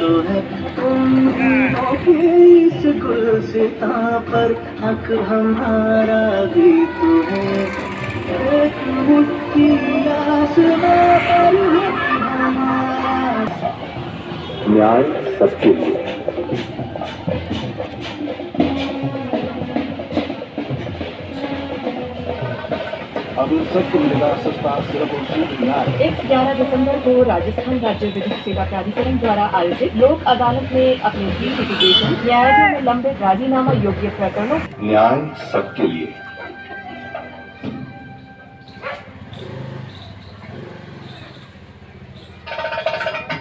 तो है उम्मीदों की इस गुलसितां पर हक हमारा भी तो है। एक मुट्ठी आसमां पर हक हमारा। न्याय सबके लिए। अब सबको मिलेगा सस्ता सिर्फ और सिर्फ न्याय। इस 11 दिसंबर को राजस्थान राज्य विधिक सेवा प्राधिकरण द्वारा आयोजित लोक अदालत में अपने प्री लिटिगेशन न्यायालयों में लंबित राजीनामा योग्य प्रकरणों न्याय सबके लिए।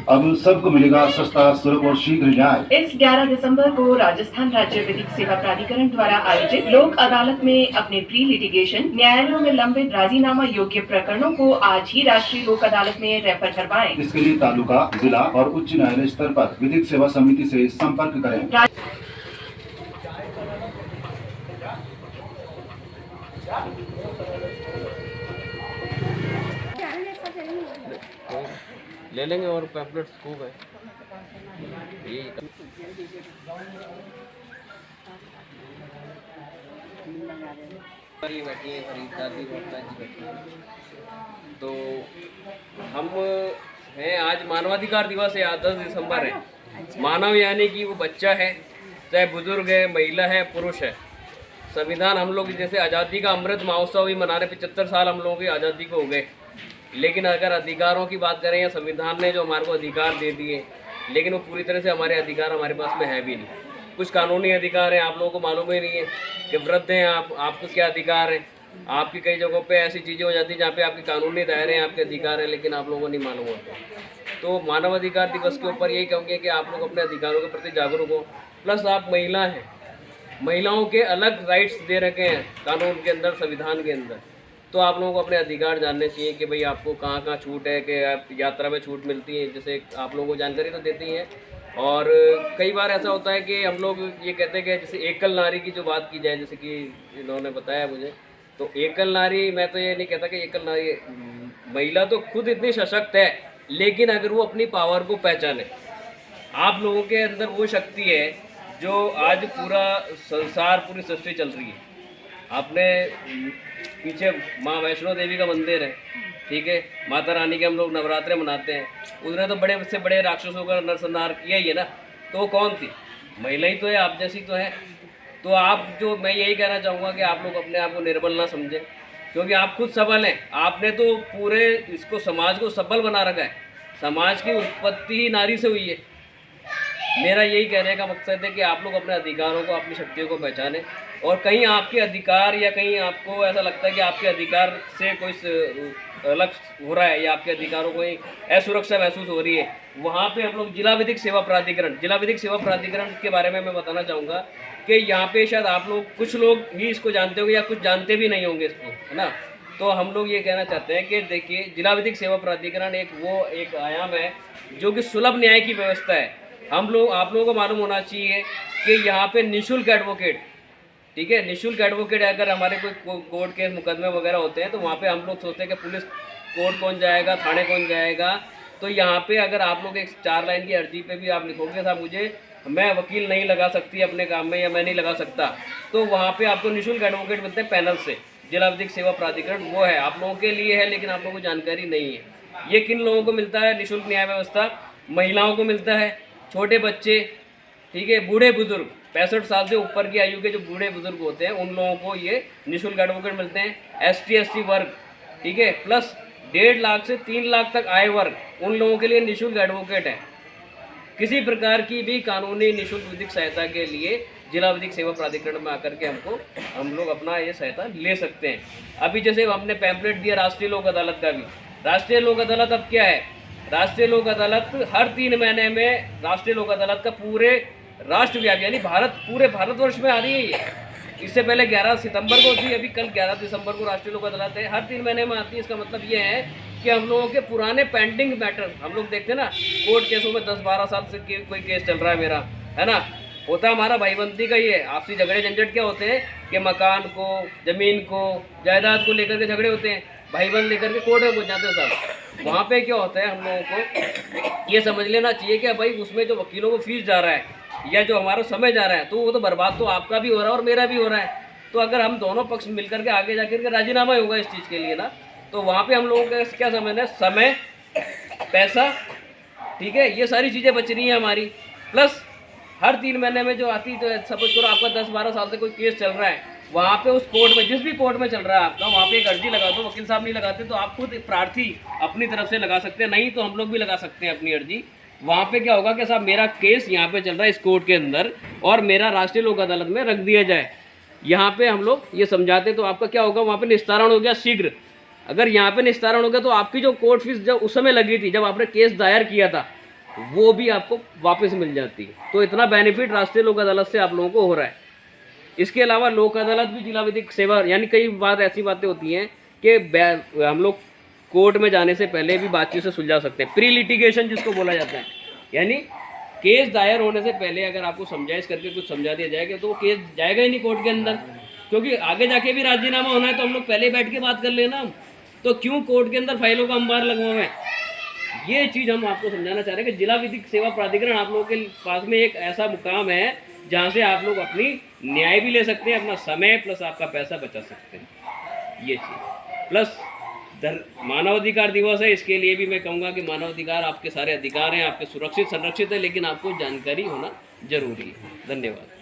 अब सबको मिलेगा सस्ता सुलभ और शीघ्र न्याय। इस 11 दिसंबर को राजस्थान राज्य विधिक सेवा प्राधिकरण द्वारा आयोजित लोक अदालत में अपने प्री लिटिगेशन न्यायालयों में लंबित राजीनामा योग्य प्रकरणों को आज ही राष्ट्रीय लोक अदालत में रेफर करवाएं। इसके लिए तालुका, जिला और उच्च न्यायालय स्तर पर विधिक सेवा समिति से संपर्क करें। ले लेंगे और पैम्पलेट्स खूब है। बैठी है खरीदारी तो हम हैं। आज मानवाधिकार दिवस है, 10 दिसंबर है। मानव यानी कि वो बच्चा है, चाहे बुजुर्ग है, महिला है, पुरुष है। संविधान हम लोग जैसे आज़ादी का अमृत महोत्सव भी मना रहे, 75 साल हम लोगों की आज़ादी को हो गए। लेकिन अगर अधिकारों की बात करें या संविधान ने जो हमारे को अधिकार दे दिए, लेकिन वो पूरी तरह से हमारे अधिकार हमारे पास में है भी नहीं। कुछ कानूनी अधिकार हैं, आप लोगों को मालूम ही नहीं है कि वृद्ध हैं आपको क्या अधिकार है। आपकी कई जगहों पे ऐसी चीज़ें हो जाती हैं जहाँ पे आपके कानूनी दायरे हैं, आपके अधिकार हैं, लेकिन आप लोगों को नहीं मालूम होता। तो मानव अधिकार दिवस के ऊपर यही कहूँगे कि आप लोग अपने अधिकारों के प्रति जागरूक हो। प्लस आप महिला हैं, महिलाओं के अलग राइट्स दे रखे हैं कानून के अंदर, संविधान के अंदर। तो आप लोगों को अपने अधिकार जानने चाहिए कि भाई आपको कहाँ कहाँ छूट है, कि आप यात्रा में छूट मिलती है, जैसे आप लोगों को जानकारी तो देती हैं। और कई बार ऐसा होता है कि हम लोग ये कहते हैं कि जैसे एकल नारी की जो बात की जाए, जैसे कि इन्होंने बताया मुझे, तो एकल नारी, मैं तो ये नहीं कहता कि एकल नारी, महिला तो खुद इतनी सशक्त है, लेकिन अगर वो अपनी पावर को पहचाने, आप लोगों के अंदर वो शक्ति है जो आज पूरा संसार, पूरी सृष्टि चल रही है। आपने पीछे माँ वैष्णो देवी का मंदिर है, ठीक है, माता रानी के हम लोग नवरात्रे मनाते हैं। उसने तो बड़े से बड़े राक्षसों का नरसंहार किया ही है ना, तो वो कौन थी? महिला ही तो है, आप जैसी तो है। तो आप जो, मैं यही कहना चाहूँगा कि आप लोग अपने आप को निर्बल ना समझें, क्योंकि आप खुद सबल हैं। आपने तो पूरे इसको, समाज को सबल बना रखा है। समाज की उत्पत्ति ही नारी से हुई है। मेरा यही कहने का मकसद है कि आप लोग अपने अधिकारों को, अपनी शक्तियों को पहचानें। और कहीं आपके अधिकार, या कहीं आपको ऐसा लगता है कि आपके अधिकार से कोई अलग हो रहा है, या आपके अधिकारों को असुरक्षा महसूस हो रही है, वहाँ पे हम लोग जिला विधिक सेवा प्राधिकरण के बारे में मैं बताना चाहूँगा कि यहाँ पे शायद आप लोग, कुछ लोग ही इसको जानते होंगे या कुछ जानते भी नहीं होंगे इसको, है ना। तो हम लोग ये कहना चाहते हैं कि देखिए, जिला विधिक सेवा प्राधिकरण एक आयाम है जो कि सुलभ न्याय की व्यवस्था है। आप लोगों को मालूम होना चाहिए कि यहाँ पे निःशुल्क एडवोकेट, ठीक है, निःशुल्क एडवोकेट, अगर हमारे कोई कोर्ट केस मुकदमे वगैरह होते हैं तो वहाँ पे हम लोग सोचते हैं कि पुलिस कोर्ट कौन जाएगा, थाने कौन जाएगा। तो यहाँ पे अगर आप लोग एक 4 लाइन की अर्जी पे भी आप लिखोगे, साहब मैं वकील नहीं लगा सकती अपने काम में, या मैं नहीं लगा सकता, तो वहाँ पे आपको निःशुल्क एडवोकेट मिलते हैं पैनल से। जिला विधिक सेवा प्राधिकरण वो है, आप लोगों के लिए है, लेकिन आप लोगों को जानकारी नहीं है। ये किन लोगों को मिलता है निःशुल्क न्याय व्यवस्था? महिलाओं को मिलता है, छोटे बच्चे, ठीक है, बूढ़े बुजुर्ग, 65 साल से ऊपर की आयु के जो बूढ़े बुजुर्ग होते हैं, उन लोगों को ये निःशुल्क एडवोकेट मिलते हैं। ST वर्ग, ठीक है, प्लस 1.5 लाख से 3 लाख तक आय वर्ग, उन लोगों के लिए निःशुल्क एडवोकेट है। किसी प्रकार की भी कानूनी निःशुल्क विधिक सहायता के लिए जिला विधिक सेवा प्राधिकरण में आकर के हम लोग अपना ये सहायता ले सकते हैं। अभी जैसे हमने पैम्पलेट दिया राष्ट्रीय लोक अदालत का भी, राष्ट्रीय लोक अदालत अब क्या है? राष्ट्रीय लोक अदालत हर 3 महीने में राष्ट्रीय लोक अदालत का पूरे राष्ट्रव्यापी, यानी पूरे भारतवर्ष में आ रही है ये। इससे पहले 11 सितंबर को थी, अभी कल 11 दिसंबर को राष्ट्रीय लोक अदालत है, हर 3 महीने में आती है। इसका मतलब ये है कि हम लोगों के पुराने पेंडिंग मैटर, हम लोग देखते हैं ना कोर्ट केसों में 10-12 साल से कोई केस चल रहा है मेरा, है ना, होता हमारा भाईबंदी का ही है। आपसी झगड़े झंझट क्या होते हैं कि मकान को, ज़मीन को, जायदाद को लेकर के झगड़े होते हैं। भाई बंद लेकर के कोर्ट में पहुंच जाते हैं सब। वहाँ पे क्या होता है, हम लोगों को ये समझ लेना चाहिए कि भाई उसमें जो वकीलों को फीस जा रहा है या जो हमारा समय जा रहा है, तो वो तो बर्बाद तो आपका भी हो रहा है और मेरा भी हो रहा है। तो अगर हम दोनों पक्ष मिल करके आगे जाकर के राजीनामा होगा इस चीज़ के लिए ना, तो वहाँ पे हम लोगों का क्या समझना है, समय, पैसा, ठीक है, ये सारी चीज़ें बच रही हैं हमारी। प्लस हर 3 महीने में जो आती, तो सपोज करो आपका 10-12 साल से कोई केस चल रहा है, वहाँ पे उस कोर्ट में, जिस भी कोर्ट में चल रहा है आपका, वहाँ पे एक अर्जी लगा दो। वकील साहब नहीं लगाते तो आप खुद प्रार्थी अपनी तरफ से लगा सकते हैं, नहीं तो हम लोग भी लगा सकते हैं अपनी अर्जी। वहाँ पे क्या होगा कि साहब मेरा केस यहाँ पे चल रहा है इस कोर्ट के अंदर और मेरा राष्ट्रीय लोक अदालत में रख दिया जाए। यहाँ पे हम लोग ये समझाते तो आपका क्या होगा, वहाँ पे निस्तारण हो गया शीघ्र। अगर यहाँ पे निस्तारण हो गया तो आपकी जो कोर्ट फीस जब उस समय लगी थी, जब आपने केस दायर किया था, वो भी आपको वापस मिल जाती है। तो इतना बेनिफिट राष्ट्रीय लोक अदालत से आप लोगों को हो रहा है। इसके अलावा लोक अदालत भी जिला विधिक सेवा, यानी कई बार ऐसी बातें होती हैं कि हम लोग कोर्ट में जाने से पहले भी बातचीत से सुलझा सकते हैं। प्री लिटिगेशन जिसको बोला जाता है, यानी केस दायर होने से पहले अगर आपको समझाइश करके कुछ समझा दिया जाएगा तो वो केस जाएगा ही नहीं कोर्ट के अंदर, क्योंकि आगे जाके भी राजीनामा होना है तो हम लोग पहले बैठ के बात कर लेना। हम तो क्यों कोर्ट के अंदर फाइलों का अंबार लगवाएं। ये चीज़ हम आपको समझाना चाह रहे हैं कि जिला विधिक सेवा प्राधिकरण आप लोगों के पास में एक ऐसा मुकाम है जहाँ से आप लोग अपनी न्याय भी ले सकते हैं, अपना समय प्लस आपका पैसा बचा सकते हैं। ये चीज़ प्लस मानवाधिकार दिवस है, इसके लिए भी मैं कहूँगा कि मानवाधिकार आपके सारे अधिकार हैं, आपके सुरक्षित संरक्षित है, लेकिन आपको जानकारी होना जरूरी है। धन्यवाद।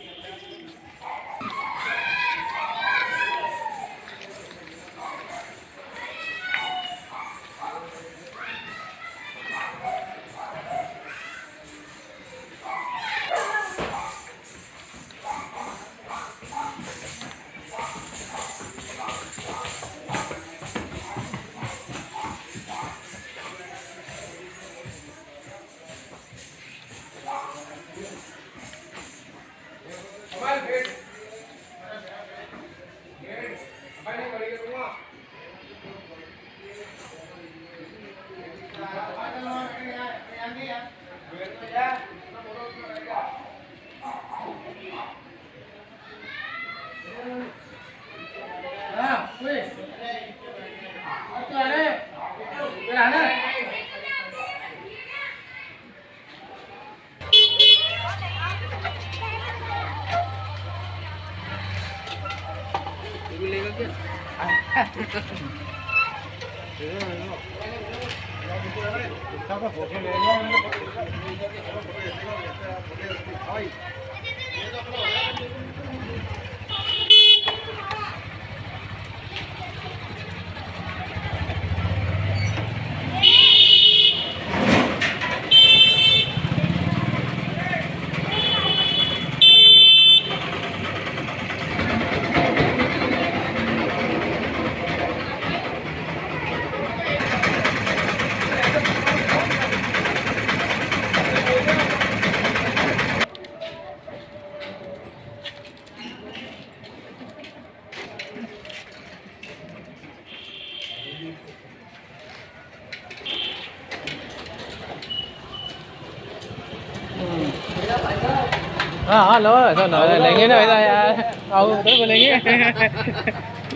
हाँ हाँ लो ऐसा ना लेंगे ना ऐसा यार, आओ उधर बोलेंगे।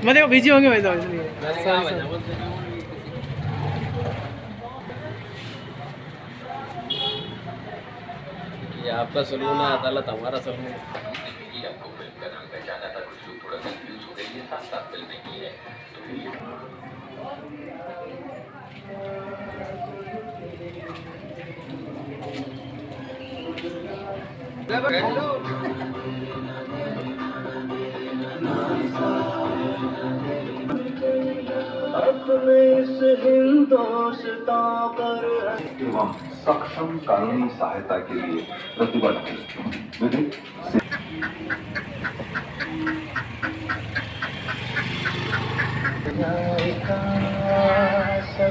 मैं देखो बिजी होंगे वैसा, इसलिए ये आपका सलून है, अदालत हमारा सलून है। एवं सक्षम कानूनी सहायता के लिए प्रतिबद्ध विधिक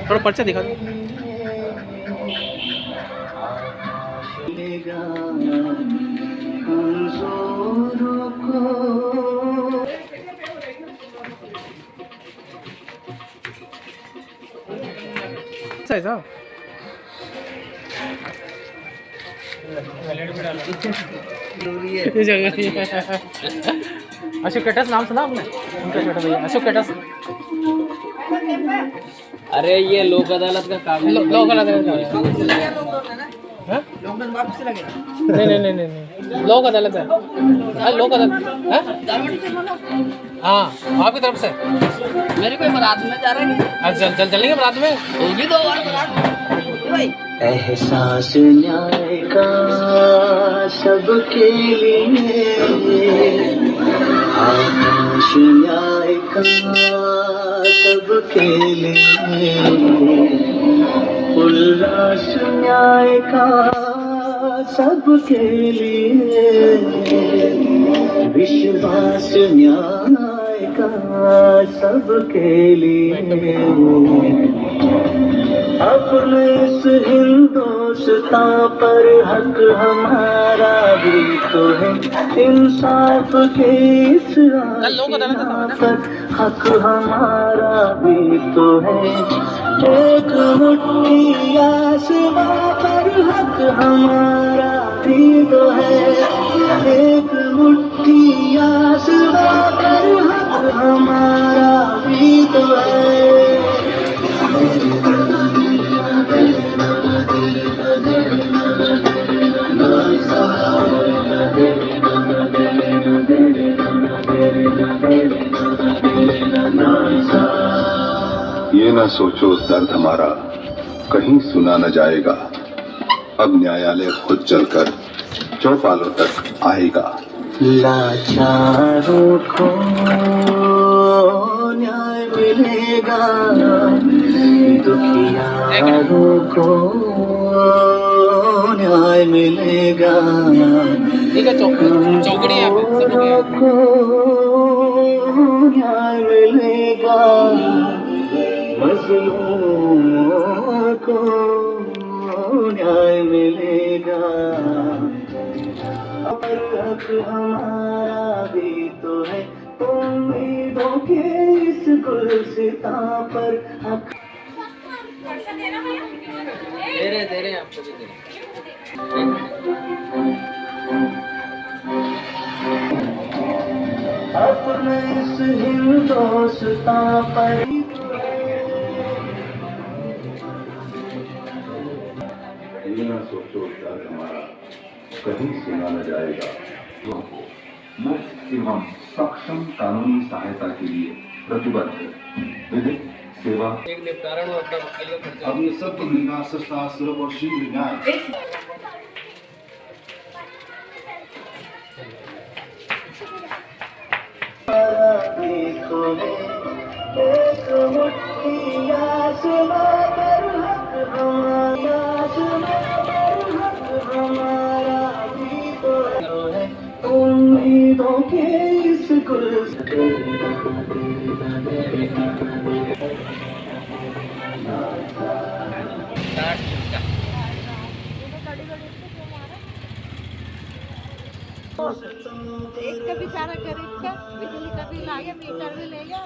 थोड़ा पर्चा दिखा दो। ऐसा जरूरी है। ये जगह ही है। अशोक कटस नाम सुना आपने? उनका छोटा भैया अशोक कटस। अरे ये लोक अदालत का काम है। लोक अदालत हाँ? नहीं लोक अदालत है। लोक अदालत है? हाँ आपकी तरफ से मेरे कोई बारात में जा रहा है। चल चलेंगे बारात में। होगी 2 बार बारात। एहसास न्याय का सबके लिए, आकाश न्याय का सबके लिए, उल्लास न्याय का सबके लिए, विश्वास न्याय का सबके लिए। अपने इस हिंदुस्तान पर हक हमारा भी तो है, इंसाफ के इस आसमां पर हक हमारा भी तो है। एक मुट्ठी आसमां पर हक हमारा भी तो है, एक मुट्ठी आसमां पर हक हमारा भी तो है। ये न सोचो दर्द हमारा कहीं सुना न जाएगा, अब न्यायालय खुद चलकर चौपालों तक आएगा। लाचारों को न्याय मिलेगा, दुखियारों को न्याय मिलेगा, ठीक है चौकड़ी है को न्याय मिलेगा, मजलूमों को न्याय मिलेगा। और हक हमारा भी तो है, उम्मीदों के इस गुलसितां पर हक। दे रहे आपको भी दे रहे। अपने इस हिंदुस्तान पर ये न सोचो दर्द हमारा कहीं सुना न जाएगा। मुफ्त एवं सक्षम कानूनी सहायता के लिए प्रतिबद्ध विधिक सेवा। एक निपटारण और अपना वकील का खर्चा। अब ये सब निगाह सस्ता सुलभ और शीघ्र न्याय। एक मुट्ठी आसमां पर हक हमारा, हक हमारा भी तो है, उम्मीदों के इस एक का बेचारा गरीब का बिजली का बिल आ गया, मीटर भी ले गया।